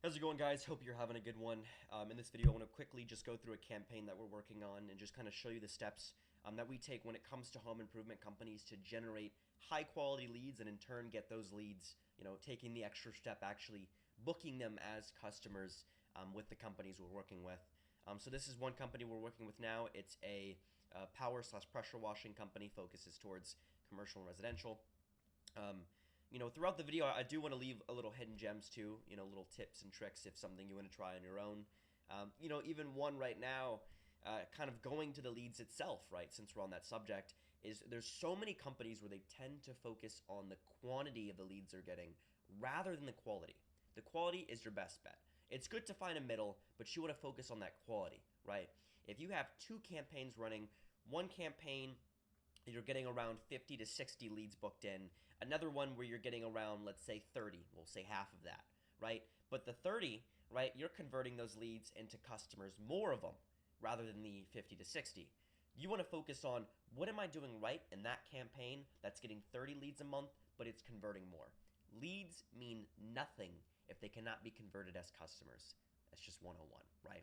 How's it going, guys? Hope you're having a good one. In this video, I want to quickly just go through a campaign that we're working on and just kind of show you the steps that we take when it comes to home improvement companies to generate high quality leads and in turn get those leads, taking the extra step, actually booking them as customers with the companies we're working with. So this is one company we're working with now. It's a power/pressure washing company, focuses towards commercial and residential. Throughout the video, I do want to leave a little hidden gems too, little tips and tricks if something you want to try on your own. Even one right now, kind of going to the leads itself, right? Since we're on that subject, is there's so many companies where they tend to focus on the quantity of the leads they're getting rather than the quality. The quality is your best bet. It's good to find a middle, but you want to focus on that quality, right? If you have two campaigns running, one campaign you're getting around 50 to 60 leads booked in. Another one where you're getting around, let's say 30, we'll say half of that, right? But the 30, right, you're converting those leads into customers, more of them, rather than the 50 to 60. You want to focus on what am I doing right in that campaign that's getting 30 leads a month, but it's converting more. Leads mean nothing if they cannot be converted as customers. That's just 101, right?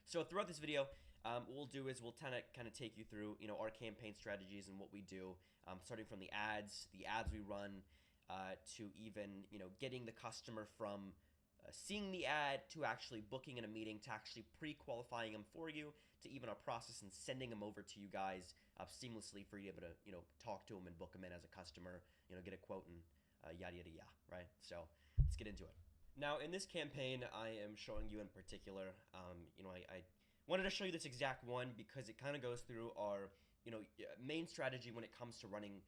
So throughout this video, what we'll do is we'll kind of take you through, our campaign strategies and what we do, starting from the ads we run, to even, getting the customer from seeing the ad to actually booking in a meeting, to actually pre-qualifying them for you, to even our process and sending them over to you guys seamlessly for you to be able to, talk to them and book them in as a customer, get a quote and yada, yada, yada, right? So let's get into it. Now, in this campaign, I am showing you in particular, I wanted to show you this exact one because it kind of goes through our, main strategy when it comes to running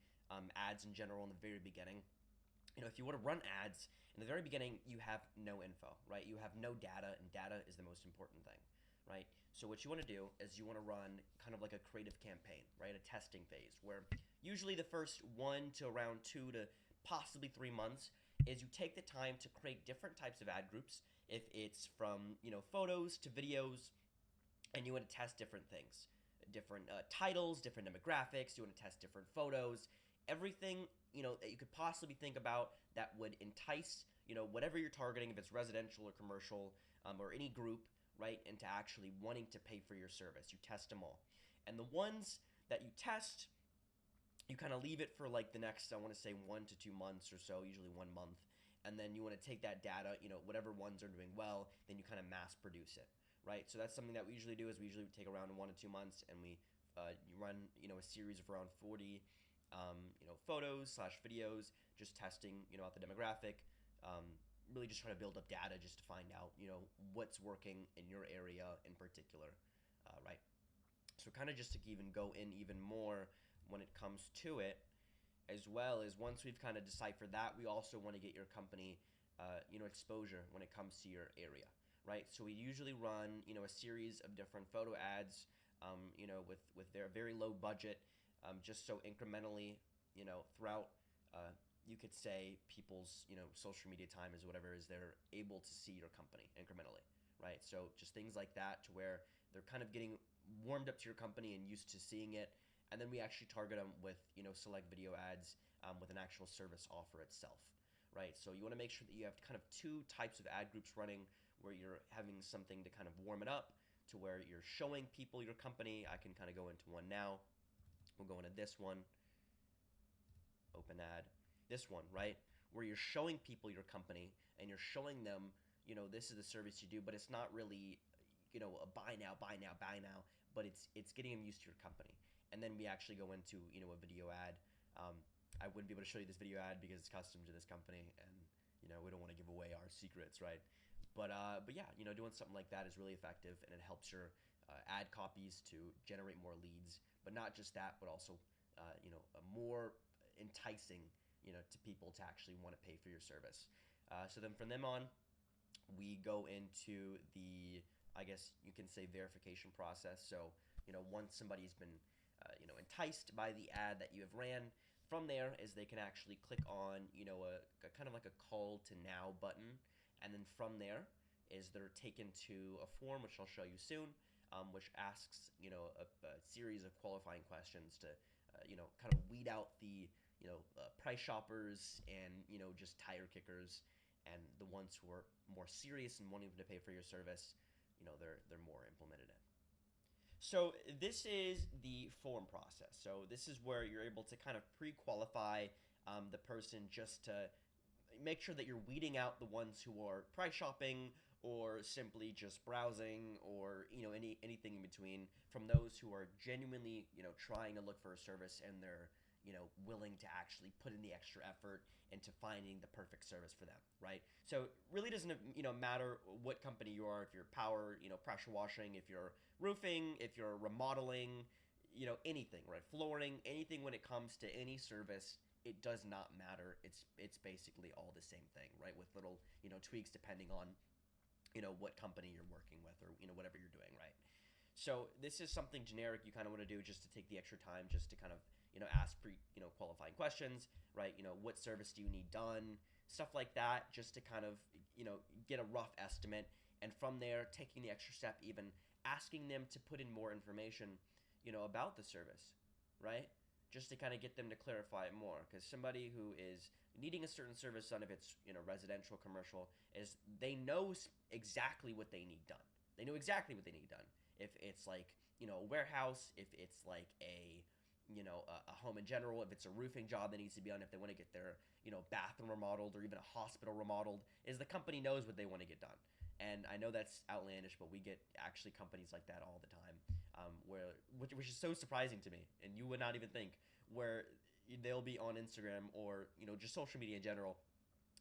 ads in general in the very beginning. If you want to run ads in the very beginning, you have no info, right? You have no data, and data is the most important thing, right? So what you want to do is you want to run kind of like a creative campaign, right? A testing phase where usually the first 1 to around 2 to possibly 3 months is you take the time to create different types of ad groups. If it's from, photos to videos, and you want to test different things, different titles, different demographics, you want to test different photos, everything, that you could possibly think about that would entice, whatever you're targeting, if it's residential or commercial, or any group, right, into actually wanting to pay for your service. You test them all. And the ones that you test, you kind of leave it for like the next, I want to say 1 to 2 months or so, usually 1 month. And then you want to take that data, whatever ones are doing well, then you kind of mass produce it, right? So that's something that we usually do is we usually take around 1 to 2 months and we you run, a series of around 40, photos / videos, just testing, out the demographic, really just trying to build up data just to find out, what's working in your area in particular, right? So kind of just to even go in even more when it comes to it, as well as once we've kind of deciphered that, we also want to get your company, exposure when it comes to your area, right? So we usually run, a series of different photo ads, with their very low budget, just so incrementally, throughout, you could say people's, social media time is whatever is they're able to see your company incrementally, right? So just things like that to where they're kind of getting warmed up to your company and used to seeing it. And then we actually target them with, select video ads with an actual service offer itself, right? So you want to make sure that you have kind of 2 types of ad groups running where you're having something to kind of warm it up to where you're showing people your company. I can kind of go into one now. We'll go into this one, open ad, this one, right? Where you're showing people your company and you're showing them, this is the service you do, but it's not really, a buy now, but it's getting them used to your company. And then we actually go into, a video ad. I wouldn't be able to show you this video ad because it's custom to this company and, we don't want to give away our secrets, right? But yeah, doing something like that is really effective and it helps your ad copies to generate more leads, but not just that, but also, a more enticing, to people to actually want to pay for your service. So then from them on, we go into the, I guess you can say, verification process. So, once somebody's been, enticed by the ad that you have ran, from there is they can actually click on, a kind of like a call to now button. And then from there is they're taken to a form, which I'll show you soon, which asks, a series of qualifying questions to, kind of weed out the, price shoppers and, just tire kickers and the ones who are more serious and wanting to pay for your service, they're more implemented in. So this is the form process. So this is where you're able to kind of pre-qualify the person just to make sure that you're weeding out the ones who are price shopping or simply just browsing or anything in between from those who are genuinely trying to look for a service and they're willing to actually put in the extra effort into finding the perfect service for them, right? So it really doesn't matter what company you are, if you're power, pressure washing, if you're roofing, if you're remodeling, anything, right? Flooring, anything when it comes to any service, it does not matter. It's basically all the same thing, right? With little tweaks depending on what company you're working with or whatever you're doing, right? So this is something generic you kind of want to do just to take the extra time just to kind of ask pre qualifying questions, right? What service do you need done, stuff like that, just to kind of get a rough estimate, and from there taking the extra step, even asking them to put in more information about the service, right? Just to kind of get them to clarify it more, because somebody who is needing a certain service done, if it's residential, commercial, is they know exactly what they need done. They know exactly what they need done. If it's like a warehouse, if it's like a home in general, if it's a roofing job that needs to be done, if they want to get their bathroom remodeled or even a hospital remodeled, is the company knows what they want to get done. And I know that's outlandish, but we get actually companies like that all the time, which is so surprising to me, and you would not even think, where they'll be on Instagram or just social media in general,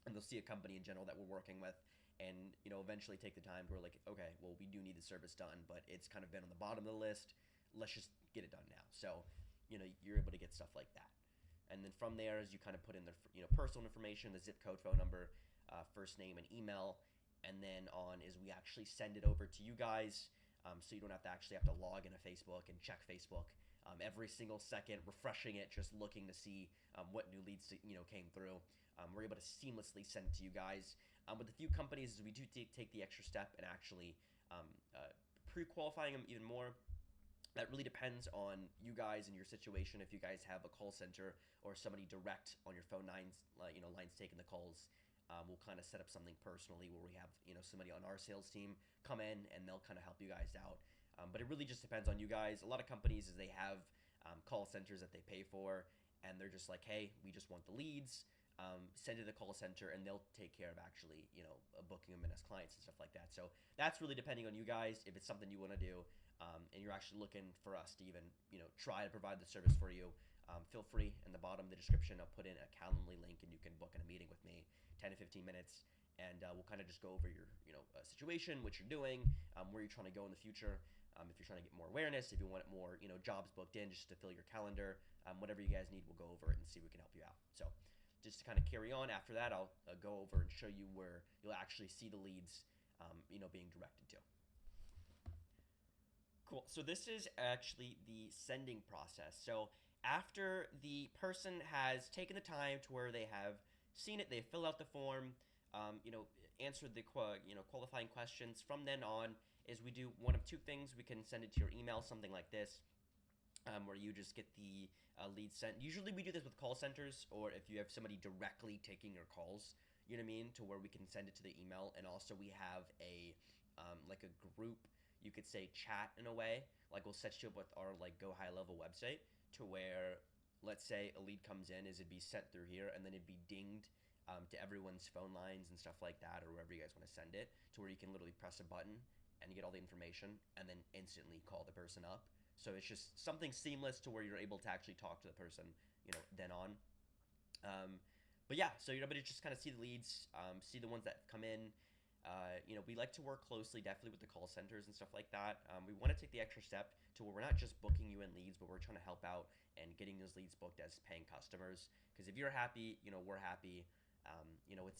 and they'll see a company in general that we're working with, and eventually take the time to, we're like, okay, well, we do need the service done, but it's kind of been on the bottom of the list. Let's just get it done now. So you're able to get stuff like that. And then from there, as you kind of put in the personal information, the zip code, phone number, first name, and email, and then on is we actually send it over to you guys, so you don't have to log into Facebook and check Facebook every single second, refreshing it, just looking to see what new leads came through. We're able to seamlessly send it to you guys. With a few companies, we do take the extra step and actually pre-qualifying them even more. That really depends on you guys and your situation. If you guys have a call center or somebody direct on your phone lines taking the calls, we'll kind of set up something personally where we have somebody on our sales team come in and they'll kind of help you guys out. But it really just depends on you guys. A lot of companies is they have call centers that they pay for, and they're just like, hey, we just want the leads. Send it to the call center, and they'll take care of actually booking them in as clients and stuff like that. So that's really depending on you guys. If it's something you want to do, and you're actually looking for us to even try to provide the service for you, feel free. In the bottom of the description, I'll put in a Calendly link, and you can book in a meeting with me, 10 to 15 minutes, and we'll kind of just go over your situation, what you're doing, where you're trying to go in the future. If you're trying to get more awareness, if you want more jobs booked in just to fill your calendar, whatever you guys need, we'll go over it and see if we can help you out. So just to kind of carry on, after that, I'll go over and show you where you'll actually see the leads being directed to. Cool. So this is actually the sending process. So after the person has taken the time to where they have seen it, they fill out the form, answered the qualifying questions. From then on is we do one of two things. We can send it to your email, something like this, where you just get the lead sent. Usually we do this with call centers, or if you have somebody directly taking your calls, you know what I mean, to where we can send it to the email. And also we have a like a group, you could say chat in a way, like we'll set you up with our like Go High Level website, to where, let's say a lead comes in, it'd be sent through here, and then it'd be dinged to everyone's phone lines and stuff like that, or wherever you guys want to send it, to where you can literally press a button and you get all the information and then instantly call the person up. So it's just something seamless to where you're able to actually talk to the person, then on. But yeah, so you're able to just kind of see the leads, see the ones that come in. We like to work closely, definitely with the call centers and stuff like that. We want to take the extra step to where we're not just booking you in leads, but we're trying to help out and getting those leads booked as paying customers. Because if you're happy, we're happy.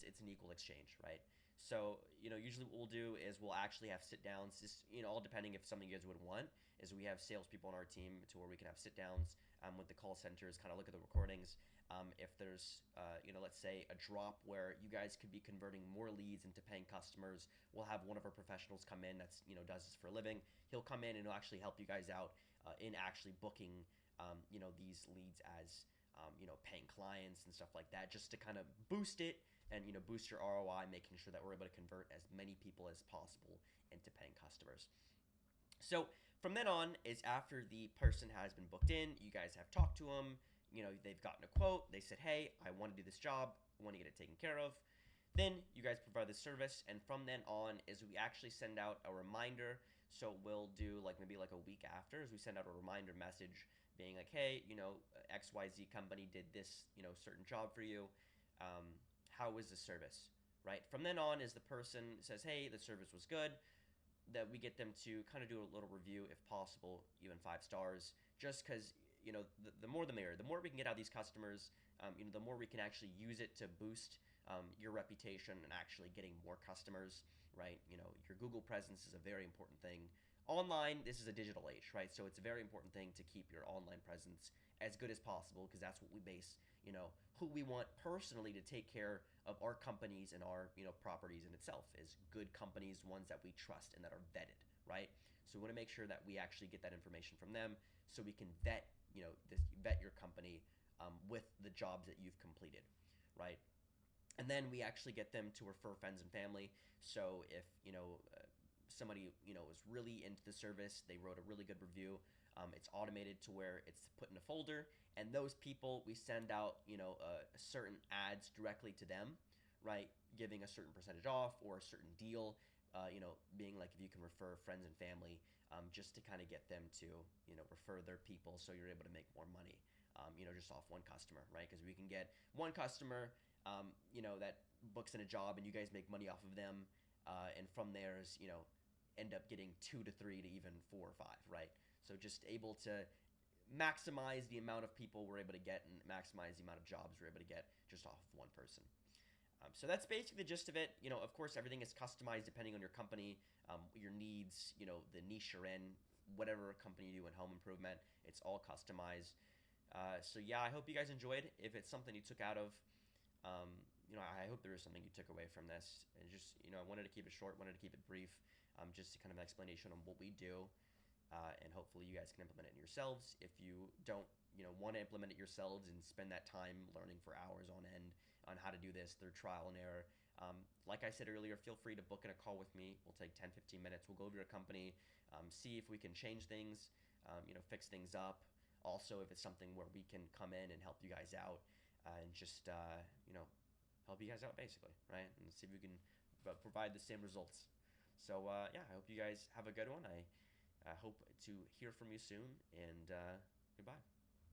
It's an equal exchange, right? So, usually what we'll do is we'll actually have sit downs, just, all depending if something you guys would want, is we have salespeople on our team to where we can have sit downs with the call centers, kind of look at the recordings. If there's, let's say a drop where you guys could be converting more leads into paying customers, we'll have one of our professionals come in that's, does this for a living. He'll come in and he'll actually help you guys out in actually booking, these leads as, paying clients and stuff like that, just to kind of boost it and boost your ROI, making sure that we're able to convert as many people as possible into paying customers. So from then on is after the person has been booked in, you guys have talked to them, they've gotten a quote, they said, hey, I want to do this job, I want to get it taken care of. Then you guys provide the service, and from then on is we actually send out a reminder. So we'll do maybe a week after, is we send out a reminder message being like, hey, XYZ company did this, certain job for you. How was the service, right? From then on is the person says, hey, the service was good, that we get them to kind of do a little review if possible, even 5 stars, just because the more the merrier. The more we can get out of these customers, the more we can actually use it to boost your reputation and actually getting more customers, right? Your Google presence is a very important thing. Online, this is a digital age, right? So it's a very important thing to keep your online presence as good as possible, because that's what we base, who we want personally to take care of our companies and our, properties in itself, is good companies, ones that we trust and that are vetted, right? So we want to make sure that we actually get that information from them, so we can vet, vet your company with the jobs that you've completed, right? And then we actually get them to refer friends and family. So if somebody is really into the service, they wrote a really good review, it's automated to where it's put in a folder, and those people, we send out certain ads directly to them, right? Giving a certain percentage off or a certain deal, being like, if you can refer friends and family, just to kind of get them to refer their people, so you're able to make more money, just off one customer, right? Because we can get one customer, that books in a job, and you guys make money off of them, and from there is end up getting 2 to 3 to even 4 or 5, right? So just able to maximize the amount of people we're able to get and maximize the amount of jobs we're able to get just off of one person. So that's basically the gist of it. Of course, everything is customized depending on your company, your needs, the niche you're in, whatever company you do in home improvement, it's all customized. So yeah, I hope you guys enjoyed. If it's something you took out of, I hope there is something you took away from this. And just, I wanted to keep it short, wanted to keep it brief, just kind of an explanation on what we do. And hopefully you guys can implement it yourselves. If you don't, want to implement it yourselves and spend that time learning for hours on end on how to do this through trial and error, like I said earlier, feel free to book in a call with me. We'll take 10-15 minutes. We'll go over your company, see if we can change things, fix things up. Also, if it's something where we can come in and help you guys out, and just, help you guys out basically, right? And see if we can provide the same results. So yeah, I hope you guys have a good one. I hope to hear from you soon, and goodbye.